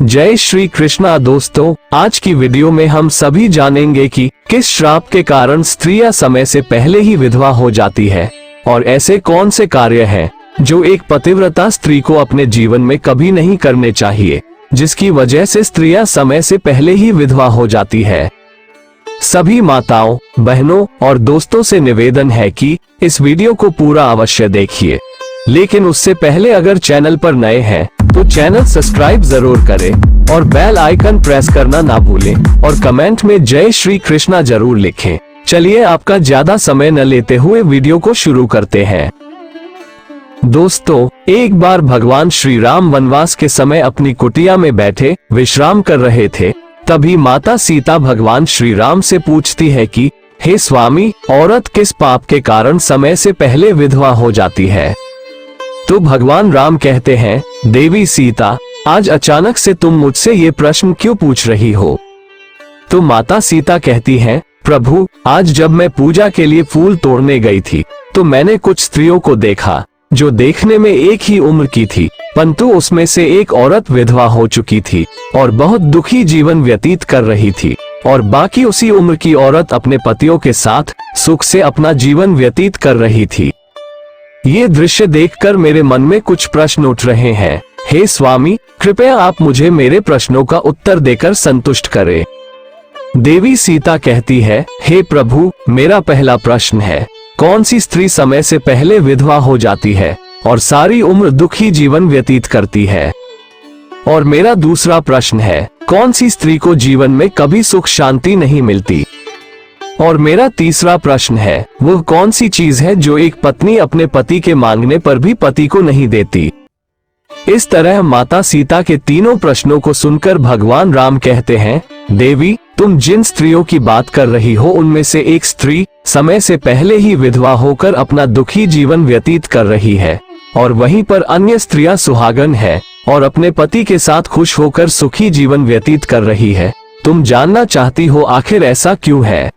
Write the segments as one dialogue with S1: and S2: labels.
S1: जय श्री कृष्णा दोस्तों, आज की वीडियो में हम सभी जानेंगे कि किस श्राप के कारण स्त्रियां समय से पहले ही विधवा हो जाती है और ऐसे कौन से कार्य हैं जो एक पतिव्रता स्त्री को अपने जीवन में कभी नहीं करने चाहिए, जिसकी वजह से स्त्रियां समय से पहले ही विधवा हो जाती है। सभी माताओं, बहनों और दोस्तों से निवेदन है कि इस वीडियो को पूरा अवश्य देखिए, लेकिन उससे पहले अगर चैनल पर नए हैं तो चैनल सब्सक्राइब जरूर करें और बेल आइकन प्रेस करना ना भूलें और कमेंट में जय श्री कृष्णा जरूर लिखें। चलिए आपका ज्यादा समय न लेते हुए वीडियो को शुरू करते हैं। दोस्तों, एक बार भगवान श्री राम वनवास के समय अपनी कुटिया में बैठे विश्राम कर रहे थे। तभी माता सीता भगवान श्री राम से पूछती है कि हे स्वामी, औरत किस पाप के कारण समय से पहले विधवा हो जाती है? तो भगवान राम कहते हैं, देवी सीता, आज अचानक से तुम मुझसे ये प्रश्न क्यों पूछ रही हो? तो माता सीता कहती हैं, प्रभु, आज जब मैं पूजा के लिए फूल तोड़ने गई थी तो मैंने कुछ स्त्रियों को देखा जो देखने में एक ही उम्र की थी, परंतु उसमें से एक औरत विधवा हो चुकी थी और बहुत दुखी जीवन व्यतीत कर रही थी और बाकी उसी उम्र की औरत अपने पतियों के साथ सुख से अपना जीवन व्यतीत कर रही थी। ये दृश्य देखकर मेरे मन में कुछ प्रश्न उठ रहे हैं। हे स्वामी, कृपया आप मुझे मेरे प्रश्नों का उत्तर देकर संतुष्ट करें। देवी सीता कहती है, हे प्रभु, मेरा पहला प्रश्न है, कौन सी स्त्री समय से पहले विधवा हो जाती है और सारी उम्र दुखी जीवन व्यतीत करती है? और मेरा दूसरा प्रश्न है, कौन सी स्त्री को जीवन में कभी सुख शांति नहीं मिलती? और मेरा तीसरा प्रश्न है, वह कौन सी चीज है जो एक पत्नी अपने पति के मांगने पर भी पति को नहीं देती? इस तरह माता सीता के तीनों प्रश्नों को सुनकर भगवान राम कहते हैं, देवी, तुम जिन स्त्रियों की बात कर रही हो उनमें से एक स्त्री समय से पहले ही विधवा होकर अपना दुखी जीवन व्यतीत कर रही है और वहीं पर अन्य स्त्रियां सुहागन है और अपने पति के साथ खुश होकर सुखी जीवन व्यतीत कर रही है। तुम जानना चाहती हो आखिर ऐसा क्यों है?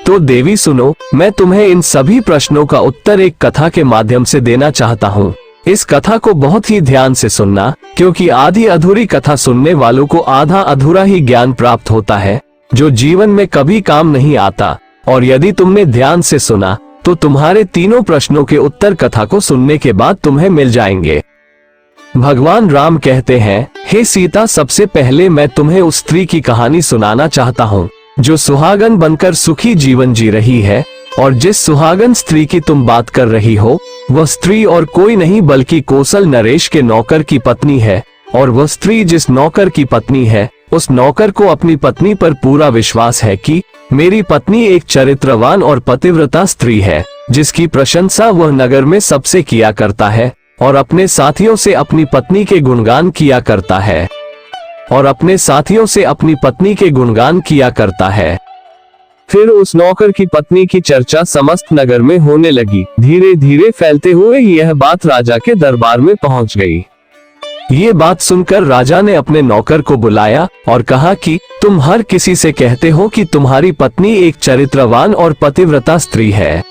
S1: तो देवी सुनो, मैं तुम्हें इन सभी प्रश्नों का उत्तर एक कथा के माध्यम से देना चाहता हूँ। इस कथा को बहुत ही ध्यान से सुनना, क्योंकि आधी अधूरी कथा सुनने वालों को आधा अधूरा ही ज्ञान प्राप्त होता है जो जीवन में कभी काम नहीं आता। और यदि तुमने ध्यान से सुना तो तुम्हारे तीनों प्रश्नों के उत्तर कथा को सुनने के बाद तुम्हें मिल जाएंगे। भगवान राम कहते हैं, हे सीता, सबसे पहले मैं तुम्हें उस स्त्री की कहानी सुनाना चाहता हूँ जो सुहागन बनकर सुखी जीवन जी रही है। और जिस सुहागन स्त्री की तुम बात कर रही हो वह स्त्री और कोई नहीं बल्कि कौशल नरेश के नौकर की पत्नी है। और वह स्त्री जिस नौकर की पत्नी है उस नौकर को अपनी पत्नी पर पूरा विश्वास है कि मेरी पत्नी एक चरित्रवान और पतिव्रता स्त्री है, जिसकी प्रशंसा वह नगर में सबसे किया करता है और अपने साथियों से अपनी पत्नी के गुणगान किया करता है फिर उस नौकर की पत्नी की चर्चा समस्त नगर में होने लगी। धीरे धीरे फैलते हुए यह बात राजा के दरबार में पहुंच गई। ये बात सुनकर राजा ने अपने नौकर को बुलाया और कहा कि तुम हर किसी से कहते हो कि तुम्हारी पत्नी एक चरित्रवान और पतिव्रता स्त्री है।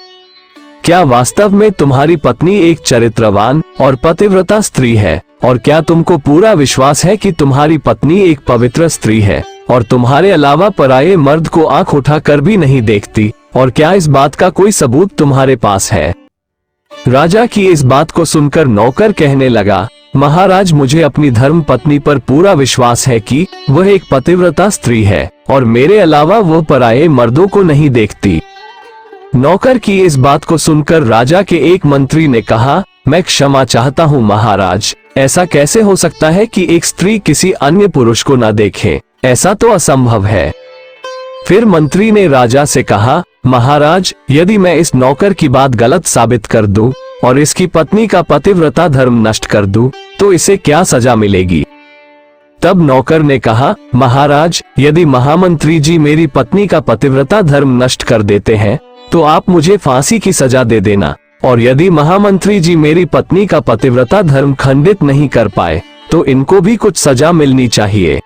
S1: क्या वास्तव में तुम्हारी पत्नी एक चरित्रवान और पतिव्रता स्त्री है? और क्या तुमको पूरा विश्वास है कि तुम्हारी पत्नी एक पवित्र स्त्री है और तुम्हारे अलावा पराये मर्द को आंख उठाकर भी नहीं देखती? और क्या इस बात का कोई सबूत तुम्हारे पास है? राजा की इस बात को सुनकर नौकर कहने लगा, महाराज, मुझे अपनी धर्म पत्नी पर पूरा विश्वास है कि वह एक पतिव्रता स्त्री है और मेरे अलावा वह पराये मर्दों को नहीं देखती। नौकर की इस बात को सुनकर राजा के एक मंत्री ने कहा, मैं क्षमा चाहता हूँ महाराज, ऐसा कैसे हो सकता है कि एक स्त्री किसी अन्य पुरुष को न देखे? ऐसा तो असंभव है। फिर मंत्री ने राजा से कहा, महाराज, यदि मैं इस नौकर की बात गलत साबित कर दूं और इसकी पत्नी का पतिव्रता धर्म नष्ट कर दूं तो इसे क्या सजा मिलेगी? तब नौकर ने कहा, महाराज, यदि महामंत्री जी मेरी पत्नी का पतिव्रता धर्म नष्ट कर देते हैं तो आप मुझे फांसी की सजा दे देना, और यदि महामंत्री जी मेरी पत्नी का पतिव्रता धर्म खंडित नहीं कर पाए तो इनको भी कुछ सजा मिलनी चाहिए।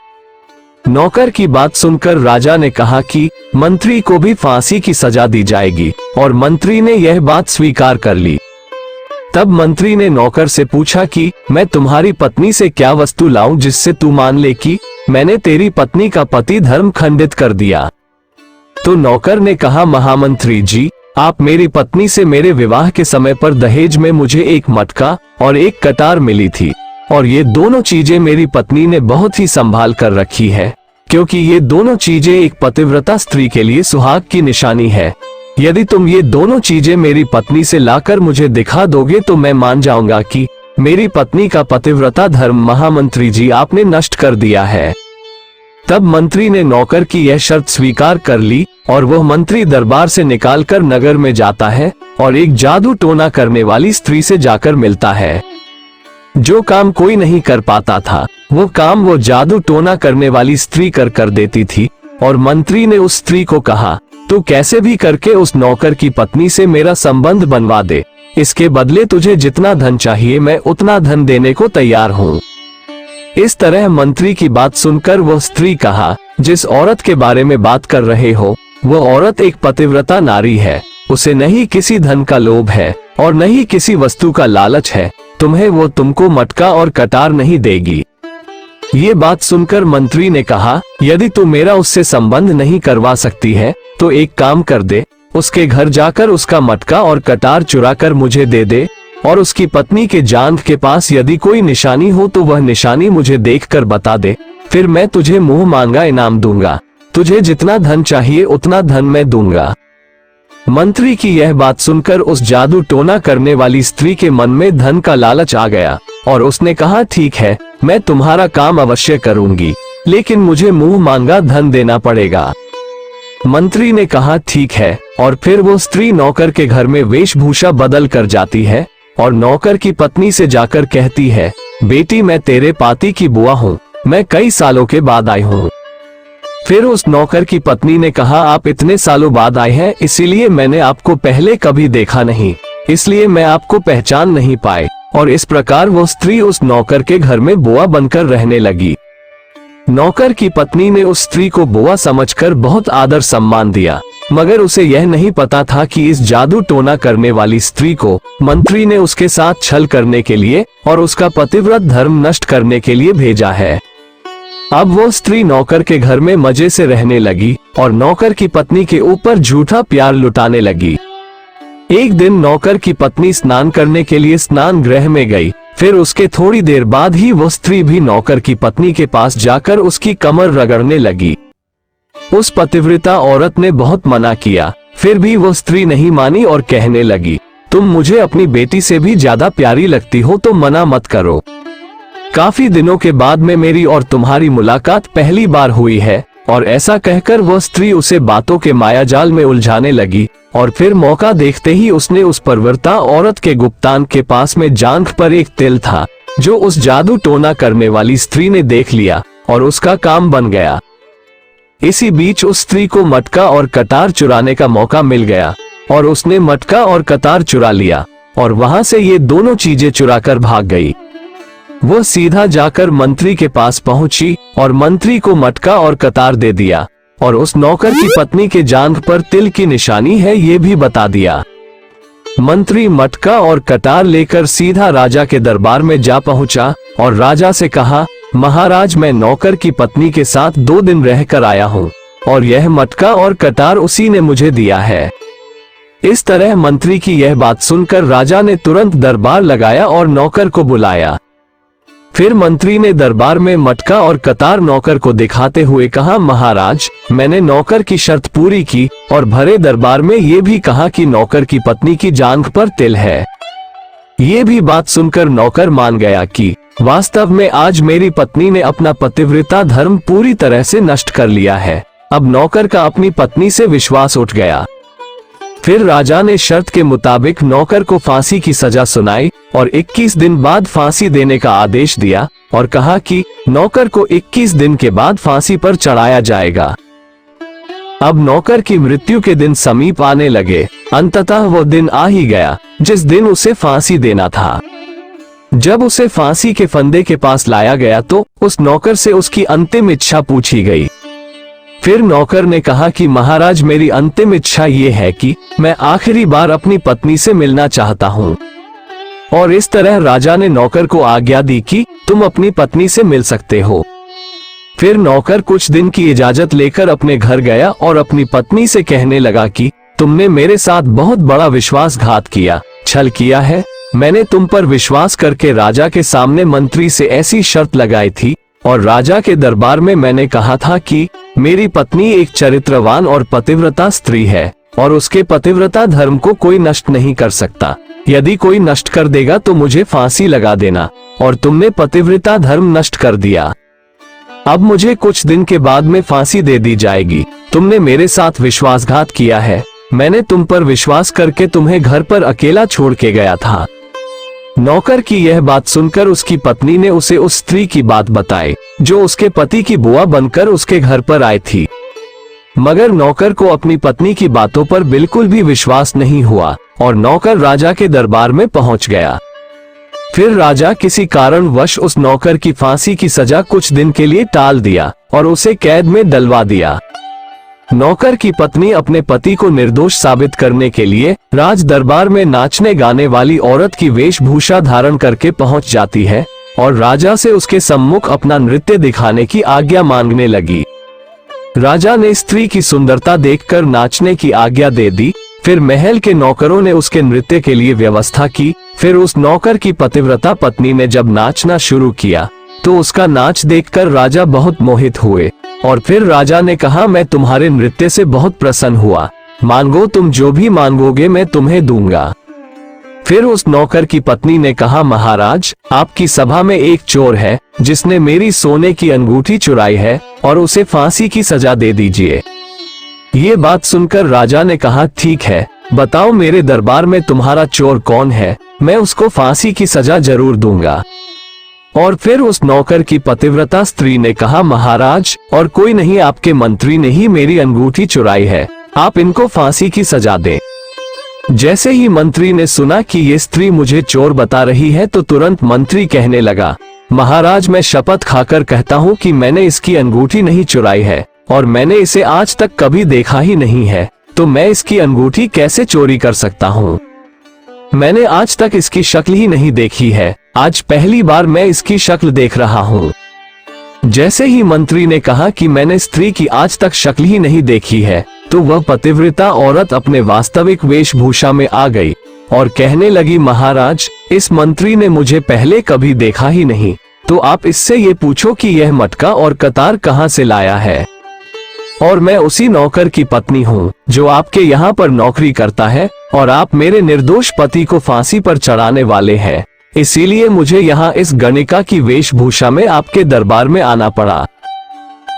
S1: नौकर की बात सुनकर राजा ने कहा कि मंत्री को भी फांसी की सजा दी जाएगी और मंत्री ने यह बात स्वीकार कर ली। तब मंत्री ने नौकर से पूछा कि मैं तुम्हारी पत्नी से क्या वस्तु लाऊं जिससे तू मान ले कि मैंने तेरी पत्नी का पति धर्म खंडित कर दिया। तो नौकर ने कहा, महामंत्री जी, आप मेरी पत्नी से मेरे विवाह के समय पर दहेज में मुझे एक मटका और एक कटार मिली थी, और ये दोनों चीजें मेरी पत्नी ने बहुत ही संभाल कर रखी है, क्योंकि ये दोनों चीजें एक पतिव्रता स्त्री के लिए सुहाग की निशानी है। यदि तुम ये दोनों चीजें मेरी पत्नी से लाकर मुझे दिखा दोगे तो मैं मान जाऊंगा कि मेरी पत्नी का पतिव्रता धर्म महामंत्री जी आपने नष्ट कर दिया है। तब मंत्री ने नौकर की यह शर्त स्वीकार कर ली और वह मंत्री दरबार से निकालकर नगर में जाता है और एक जादू टोना करने वाली स्त्री से जाकर मिलता है। जो काम कोई नहीं कर पाता था वो काम वो जादू टोना करने वाली स्त्री कर देती थी। और मंत्री ने उस स्त्री को कहा, तू कैसे भी करके उस नौकर की पत्नी से मेरा संबंध बनवा दे, इसके बदले तुझे जितना धन चाहिए मैं उतना धन देने को तैयार हूँ। इस तरह मंत्री की बात सुनकर वह स्त्री कहा, जिस औरत के बारे में बात कर रहे हो वह औरत एक पतिव्रता नारी है, उसे नहीं किसी धन का लोभ है और नहीं किसी वस्तु का लालच है, तुम्हें वो तुमको मटका और कटार नहीं देगी। ये बात सुनकर मंत्री ने कहा, यदि तू मेरा उससे संबंध नहीं करवा सकती है तो एक काम कर दे, उसके घर जाकर उसका मटका और कटार चुरा कर मुझे दे दे, और उसकी पत्नी के जांघ के पास यदि कोई निशानी हो तो वह निशानी मुझे देखकर बता दे, फिर मैं तुझे मुंह मांगा इनाम दूंगा, तुझे जितना धन चाहिए उतना धन मैं दूंगा। मंत्री की यह बात सुनकर उस जादू टोना करने वाली स्त्री के मन में धन का लालच आ गया और उसने कहा, ठीक है, मैं तुम्हारा काम अवश्य करूंगी, लेकिन मुझे मुंह मांगा धन देना पड़ेगा। मंत्री ने कहा, ठीक है, और फिर वो स्त्री नौकर के घर में वेशभूषा बदल कर जाती है और नौकर की पत्नी से जाकर कहती है, बेटी मैं तेरे पाती की बुआ हूँ, मैं कई सालों के बाद आई हूँ। फिर उस नौकर की पत्नी ने कहा, आप इतने सालों बाद आए हैं इसीलिए मैंने आपको पहले कभी देखा नहीं, इसलिए मैं आपको पहचान नहीं पाए। और इस प्रकार वो स्त्री उस नौकर के घर में बुआ बनकर रहने लगी। नौकर की पत्नी ने उस स्त्री को बुआ समझकर बहुत आदर सम्मान दिया, मगर उसे यह नहीं पता था कि इस जादू टोना करने वाली स्त्री को मंत्री ने उसके साथ छल करने के लिए और उसका पतिव्रत धर्म नष्ट करने के लिए भेजा है। अब वो स्त्री नौकर के घर में मजे से रहने लगी और नौकर की पत्नी के ऊपर झूठा प्यार लुटाने लगी। एक दिन नौकर की पत्नी स्नान करने के लिए स्नान गृह में गई। फिर उसके थोड़ी देर बाद ही वो स्त्री भी नौकर की पत्नी के पास जाकर उसकी कमर रगड़ने लगी। उस पतिव्रता औरत ने बहुत मना किया, फिर भी वो स्त्री नहीं मानी और कहने लगी, तुम मुझे अपनी बेटी से भी ज्यादा प्यारी लगती हो तो मना मत करो। काफी दिनों के बाद में मेरी और तुम्हारी मुलाकात पहली बार हुई है। और ऐसा कहकर वह स्त्री उसे बातों के मायाजाल में उलझाने लगी और फिर मौका देखते ही उसने उस परवृत्ता औरत के गुप्तांग के पास में जांघ पर एक तिल था जो उस जादू टोना करने वाली स्त्री ने देख लिया और उसका काम बन गया। इसी बीच उस स्त्री को मटका और कतार चुराने का मौका मिल गया और उसने मटका और कतार चुरा लिया और वहां से ये दोनों चीजें चुराकर भाग गई। वो सीधा जाकर मंत्री के पास पहुंची और मंत्री को मटका और कतार दे दिया और उस नौकर की पत्नी के जांघ पर तिल की निशानी है ये भी बता दिया। मंत्री मटका और कतार लेकर सीधा राजा के दरबार में जा पहुंचा और राजा से कहा, महाराज मैं नौकर की पत्नी के साथ 2 दिन रहकर आया हूँ और यह मटका और कतार उसी ने मुझे दिया है। इस तरह मंत्री की यह बात सुनकर राजा ने तुरंत दरबार लगाया और नौकर को बुलाया। फिर मंत्री ने दरबार में मटका और कतार नौकर को दिखाते हुए कहा, महाराज मैंने नौकर की शर्त पूरी की और भरे दरबार में ये भी कहा कि नौकर की पत्नी की जांघ पर तिल है। ये भी बात सुनकर नौकर मान गया कि वास्तव में आज मेरी पत्नी ने अपना पतिव्रता धर्म पूरी तरह से नष्ट कर लिया है। अब नौकर का अपनी पत्नी से विश्वास उठ गया। फिर राजा ने शर्त के मुताबिक नौकर को फांसी की सजा सुनाई और 21 दिन बाद फांसी देने का आदेश दिया और कहा कि नौकर को 21 दिन के बाद फांसी पर चढ़ाया जाएगा। अब नौकर की मृत्यु के दिन समीप आने लगे। अंततः वो दिन आ ही गया जिस दिन उसे फांसी देना था। जब उसे फांसी के फंदे के पास लाया गया तो उस नौकर से उसकी अंतिम इच्छा पूछी गई। फिर नौकर ने कहा कि महाराज मेरी अंतिम इच्छा ये है कि मैं आखिरी बार अपनी पत्नी से मिलना चाहता हूँ। और इस तरह राजा ने नौकर को आज्ञा दी कि तुम अपनी पत्नी से मिल सकते हो। फिर नौकर कुछ दिन की इजाजत लेकर अपने घर गया और अपनी पत्नी से कहने लगा कि तुमने मेरे साथ बहुत बड़ा विश्वासघात किया, छल किया है। मैंने तुम पर विश्वास करके राजा के सामने मंत्री से ऐसी शर्त लगाई थी और राजा के दरबार में मैंने कहा था कि मेरी पत्नी एक चरित्रवान और पतिव्रता स्त्री है और उसके पतिव्रता धर्म को कोई नष्ट नहीं कर सकता। यदि कोई नष्ट कर देगा तो मुझे फांसी लगा देना, और तुमने पतिव्रता धर्म नष्ट कर दिया। अब मुझे कुछ दिन के बाद में फांसी दे दी जाएगी। तुमने मेरे साथ विश्वासघात किया है। मैंने तुम पर विश्वास करके तुम्हें घर पर अकेला छोड़ के गया था। नौकर की यह बात सुनकर उसकी पत्नी ने उसे उस स्त्री की बात बताई जो उसके पति की बुआ बनकर उसके घर पर आई थी। मगर नौकर को अपनी पत्नी की बातों पर बिल्कुल भी विश्वास नहीं हुआ और नौकर राजा के दरबार में पहुंच गया। फिर राजा किसी कारणवश उस नौकर की फांसी की सजा कुछ दिन के लिए टाल दिया और उसे कैद में डलवा दिया। नौकर की पत्नी अपने पति को निर्दोष साबित करने के लिए राज दरबार में नाचने गाने वाली औरत की वेशभूषा धारण करके पहुंच जाती है और राजा से उसके सम्मुख अपना नृत्य दिखाने की आज्ञा मांगने लगी। राजा ने स्त्री की सुंदरता देखकर नाचने की आज्ञा दे दी। फिर महल के नौकरों ने उसके नृत्य के लिए व्यवस्था की। फिर उस नौकर की पतिव्रता पत्नी ने जब नाचना शुरू किया तो उसका नाच देखकर राजा बहुत मोहित हुए और फिर राजा ने कहा, मैं तुम्हारे नृत्य से बहुत प्रसन्न हुआ, मांगो तुम जो भी मांगोगे मैं तुम्हें दूंगा। फिर उस नौकर की पत्नी ने कहा, महाराज आपकी सभा में एक चोर है जिसने मेरी सोने की अंगूठी चुराई है और उसे फांसी की सजा दे दीजिए। ये बात सुनकर राजा ने कहा, ठीक है, बताओ मेरे दरबार में तुम्हारा चोर कौन है, मैं उसको फांसी की सजा जरूर दूंगा। और फिर उस नौकर की पतिव्रता स्त्री ने कहा, महाराज और कोई नहीं, आपके मंत्री ने ही मेरी अंगूठी चुराई है, आप इनको फांसी की सजा दें। जैसे ही मंत्री ने सुना कि ये स्त्री मुझे चोर बता रही है तो तुरंत मंत्री कहने लगा, महाराज मैं शपथ खाकर कहता हूँ कि मैंने इसकी अंगूठी नहीं चुराई है और मैंने इसे आज तक कभी देखा ही नहीं है, तो मैं इसकी अंगूठी कैसे चोरी कर सकता हूँ। मैंने आज तक इसकी शक्ल ही नहीं देखी है, आज पहली बार मैं इसकी शक्ल देख रहा हूँ। जैसे ही मंत्री ने कहा कि मैंने स्त्री की आज तक शक्ल ही नहीं देखी है तो वह पतिव्रता औरत अपने वास्तविक वेशभूषा में आ गई और कहने लगी, महाराज इस मंत्री ने मुझे पहले कभी देखा ही नहीं, तो आप इससे ये पूछो कि यह मटका और कतार कहाँ से लाया है। और मैं उसी नौकर की पत्नी हूँ जो आपके यहाँ पर नौकरी करता है और आप मेरे निर्दोष पति को फांसी पर चढ़ाने वाले हैं, इसीलिए मुझे यहाँ इस गणिका की वेशभूषा में आपके दरबार में आना पड़ा।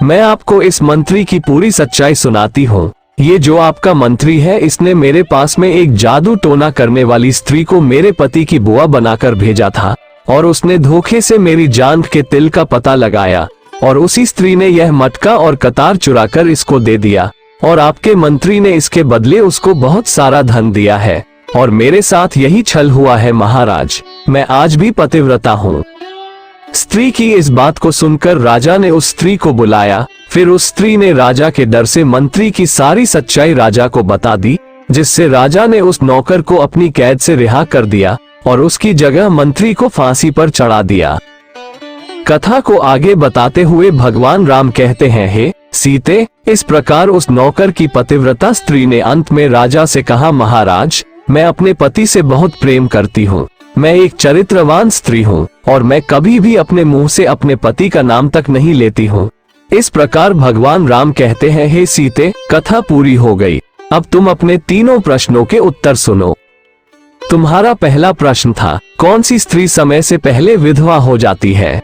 S1: मैं आपको इस मंत्री की पूरी सच्चाई सुनाती हूँ। ये जो आपका मंत्री है इसने मेरे पास में एक जादू टोना करने वाली स्त्री को मेरे पति की बुआ बनाकर भेजा था और उसने धोखे से मेरी जान के तिल का पता लगाया और उसी स्त्री ने यह मटका और कतार चुराकर इसको दे दिया और आपके मंत्री ने इसके बदले उसको बहुत सारा धन दिया है और मेरे साथ यही छल हुआ है महाराज, मैं आज भी पतिव्रता हूँ। स्त्री की इस बात को सुनकर राजा ने उस स्त्री को बुलाया। फिर उस स्त्री ने राजा के डर से मंत्री की सारी सच्चाई राजा को बता दी, जिससे राजा ने उस नौकर को अपनी कैद से रिहा कर दिया और उसकी जगह मंत्री को फांसी पर चढ़ा दिया। कथा को आगे बताते हुए भगवान राम कहते हैं, हे सीते, इस प्रकार उस नौकर की पतिव्रता स्त्री ने अंत में राजा से कहा, महाराज मैं अपने पति से बहुत प्रेम करती हूँ, मैं एक चरित्रवान स्त्री हूँ और मैं कभी भी अपने मुंह से अपने पति का नाम तक नहीं लेती हूँ। इस प्रकार भगवान राम कहते हैं, हे सीते, कथा पूरी हो गई, अब तुम अपने तीनों प्रश्नों के उत्तर सुनो। तुम्हारा पहला प्रश्न था, कौन सी स्त्री समय से पहले विधवा हो जाती है।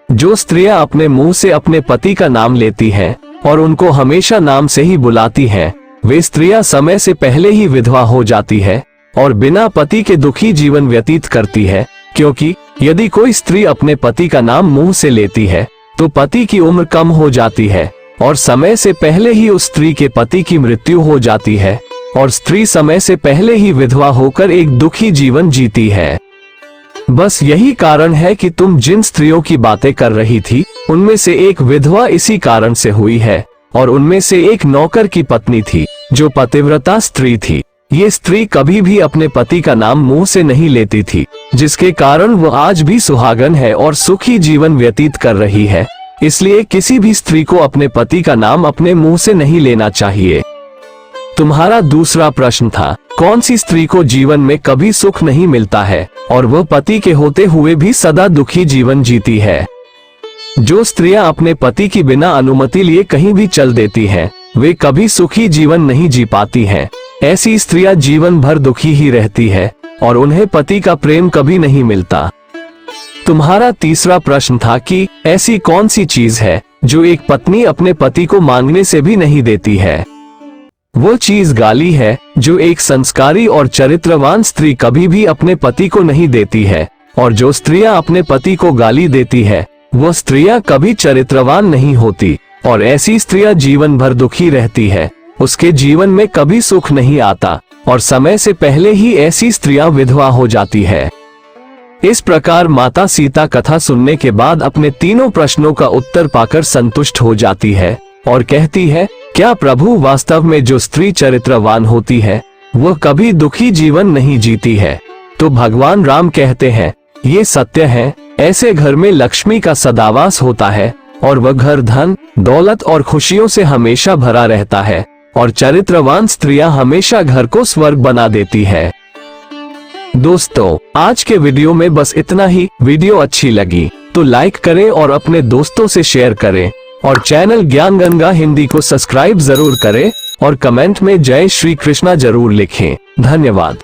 S1: जो स्त्रियां अपने मुंह से अपने पति का नाम लेती हैं और उनको हमेशा नाम से ही बुलाती हैं, वे स्त्रियां समय से पहले ही विधवा हो जाती है और बिना पति के दुखी जीवन व्यतीत करती है, क्योंकि यदि कोई स्त्री अपने पति का नाम मुंह से लेती है तो पति की उम्र कम हो जाती है और समय से पहले ही उस स्त्री के पति की मृत्यु हो जाती है और स्त्री समय से पहले ही विधवा होकर एक दुखी जीवन जीती है। बस यही कारण है कि तुम जिन स्त्रियों की बातें कर रही थी उनमें से एक विधवा इसी कारण से हुई है और उनमें से एक नौकर की पत्नी थी जो पतिव्रता स्त्री थी। ये स्त्री कभी भी अपने पति का नाम मुंह से नहीं लेती थी, जिसके कारण वो आज भी सुहागन है और सुखी जीवन व्यतीत कर रही है। इसलिए किसी भी स्त्री को अपने पति का नाम अपने मुंह से नहीं लेना चाहिए। तुम्हारा दूसरा प्रश्न था, कौन सी स्त्री को जीवन में कभी सुख नहीं मिलता है और वह पति के होते हुए भी सदा दुखी जीवन जीती है। जो स्त्रियां अपने पति की बिना अनुमति लिए कहीं भी चल देती हैं, वे कभी सुखी जीवन नहीं जी पाती हैं। ऐसी स्त्रियां जीवन भर दुखी ही रहती है और उन्हें पति का प्रेम कभी नहीं मिलता। तुम्हारा तीसरा प्रश्न था कि ऐसी कौन सी चीज है जो एक पत्नी अपने पति को मांगने से भी नहीं देती है। वो चीज गाली है जो एक संस्कारी और चरित्रवान स्त्री कभी भी अपने पति को नहीं देती है, और जो स्त्रियां अपने पति को गाली देती है वो स्त्रियां कभी चरित्रवान नहीं होती, और ऐसी स्त्रियां जीवन भर दुखी रहती है। उसके जीवन में कभी सुख नहीं आता और समय से पहले ही ऐसी स्त्रियां विधवा हो जाती है। इस प्रकार माता सीता कथा सुनने के बाद अपने तीनों प्रश्नों का उत्तर पाकर संतुष्ट हो जाती है और कहती है, क्या प्रभु वास्तव में जो स्त्री चरित्रवान होती है वह कभी दुखी जीवन नहीं जीती है? तो भगवान राम कहते हैं, ये सत्य है। ऐसे घर में लक्ष्मी का सदावास होता है और वह घर धन, दौलत और खुशियों से हमेशा भरा रहता है, और चरित्रवान स्त्रियां हमेशा घर को स्वर्ग बना देती है। दोस्तों, आज के वीडियो में बस इतना ही। वीडियो अच्छी लगी तो लाइक करें और अपने दोस्तों से शेयर करें, और चैनल ज्ञान गंगा हिंदी को सब्सक्राइब जरूर करें और कमेंट में जय श्री कृष्णा जरूर लिखें। धन्यवाद।